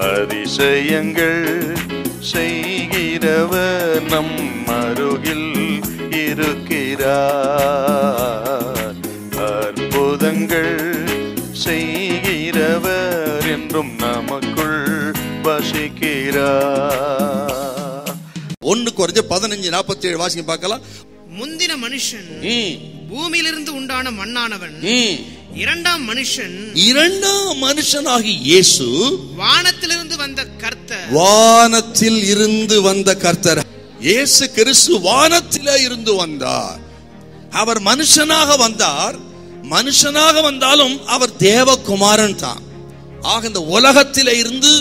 அதிசயங்கள் செய்கிறவர் நம் அருகில் இருக்கிறார். அற்புதங்கள் செய்கிறவர் என்றும் நமக்குள் வசிக்கிறார். 1 கொரிந்தியர் 15:47 வாசிங்க பார்க்கலாம். முந்தின மனுஷன் பூமியிலிருந்து உண்டான மண்ணானவன், இரண்டாம் மனுஷனாகி இயேசு வானத்திலிருந்து வந்த கர்த்தர். வானத்தில் இருந்து வந்த கர்த்தர் இயேசு கிறிஸ்து வானத்திலே இருந்து வந்தார். அவர் மனுஷனாக வந்தார். மனுஷனாக வந்தாலும் அவர் தேவகுமாரன் தான். ஆக இந்த உலகத்திலே இருந்து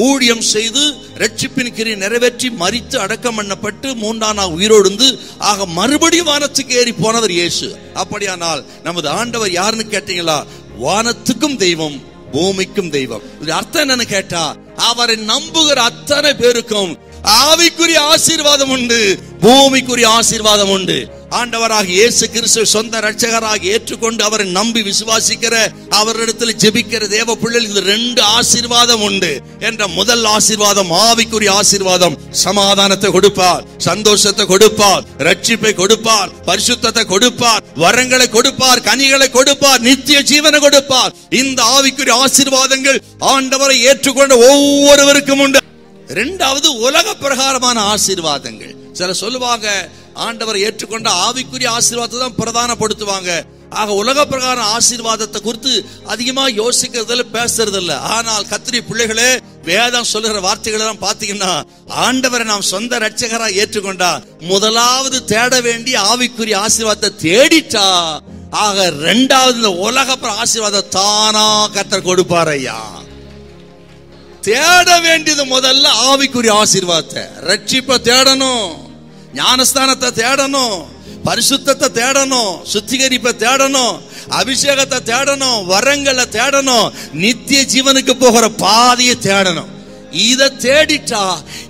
ஊழியம் செய்து ரட்சிப்பின் கிரியை நிறைவேற்றி மரித்து அடக்கம் பண்ணப்பட்டு 3ஆம் நாள் உயிரோடு ஆக மறுபடியும் வானத்துக்கு ஏறி போனவர் இயேசு. அப்படியானால் நமது ஆண்டவர் யாருன்னு கேட்டீங்களா? வானத்துக்கும் தெய்வம், பூமிக்கும் தெய்வம். இது அர்த்தம் என்னன்னு கேட்டா, அவரை நம்புகிற அத்தனை பேருக்கும் ஆவிக்குரிய ஆசீர்வாதம் உண்டு, பூமிக்குரிய ஆசீர்வாதம் உண்டு. ஆண்டவராக இயேசு கிறிஸ்து சொந்த இரட்சகராக ஏற்றுக்கொண்டு அவரை நம்பி விசுவாசிக்கிற, அவரிடத்தில் ஜெபிக்கிற தேவ பிள்ளைகள் இந்த 2 ஆசீர்வாதம் உண்டு. என்ற முதல் ஆசீர்வாதம் ஆவிக்குரிய ஆசீர்வாதம். சமாதானத்தை கொடுப்பார், சந்தோஷத்தை கொடுப்பார், ரட்சிப்பை கொடுப்பார், பரிசுத்தத்தை கொடுப்பார், வரங்களை கொடுப்பார், கனிகளை கொடுப்பார், நித்திய ஜீவனை கொடுப்பார். இந்த ஆவிக்குரிய ஆசீர்வாதங்கள் ஆண்டவரை ஏற்றுக்கொண்ட ஒவ்வொருவருக்கும் உண்டு. 2வது உலக பிரகாரமான ஆசீர்வாதங்கள். சில சொல்லுவாங்க ஆண்டவரை ஏற்றுக்கொண்ட ஆவிக்குரிய ஆசீர்வாதத்தை தான் பிரதானப்படுத்துவாங்க. ஆக உலக பிரகார ஆசீர்வாதத்தை குறித்து அதிகமா யோசிக்கிறதுல பேசுறது இல்ல. ஆனால் கர்த்தருடைய பிள்ளைகளே, வேதம் சொல்லுகிற வார்த்தைகள் எல்லாம் பாத்தீங்கன்னா, ஆண்டவரை நாம் சொந்த இரட்சகரா ஏற்றுக்கொண்டா முதலாவது தேட வேண்டிய ஆவிக்குரிய ஆசீர்வாதத்தை தேடிட்டா, ஆக 2வது இந்த உலக ஆசீர்வாதம் தானா கர்த்தர் கொடுப்பார். ஐயா, தேட வேண்டியது முதல்ல ஆவிக்குரிய ஆசீர்வாதத்தை. ரட்சிப்பை தேடணும், ஞானஸ்தானத்தை தேடணும், பரிசுத்தத்தை தேடணும், சுத்திகரிப்பை தேடணும், அபிஷேகத்தை தேடணும், வரங்களை தேடணும், நித்திய ஜீவனுக்கு போகிற பாதையை தேடணும். இதை தேடிட்டா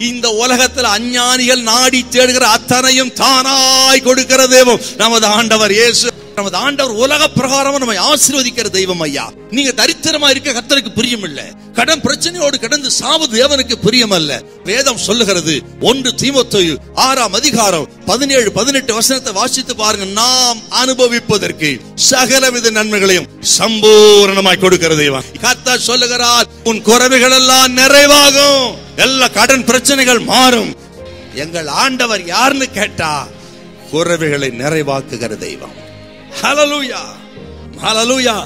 இந்த உலகத்தில் அஞ்ஞானிகள் நாடி தேடுகிற அத்தனையும் தானாய் கொடுக்கிற தெய்வம் நமது ஆண்டவர் இயேசு. நமது ஆண்டவர் உலக பிரகாரமா நம்மை ஆசீர்வதிக்கிற தெய்வம். ஐயா, நீங்க தரித்திரமா இருக்க கர்த்தருக்கு பிரியம் இல்ல. கடன் பிரச்சனையோடு கடந்து சாவது தேவனுக்கு பிரியம் அல்ல. வேதம் சொல்லுகிறது 1 தீமோத்தேயு 6ஆம் அதிகாரம் 17-18 வசனத்தை வாசித்து பாருங்க. நாம் அனுபவிப்பதற்கு சகலவித நன்மைகளையும் சம்பூரணமாய் கொடுக்கிற தெய்வம். கர்த்தர் சொல்லுகிறார், உன் குறைவுகள் எல்லாம் நிறைவாகும், எல்லா கடன் பிரச்சனைகள் மாறும். எங்கள் ஆண்டவர் யாருன்னு கேட்டா, குறைவுகளை நிறைவாக்குகிற தெய்வம். ஹல்லேலூயா, ஹல்லேலூயா.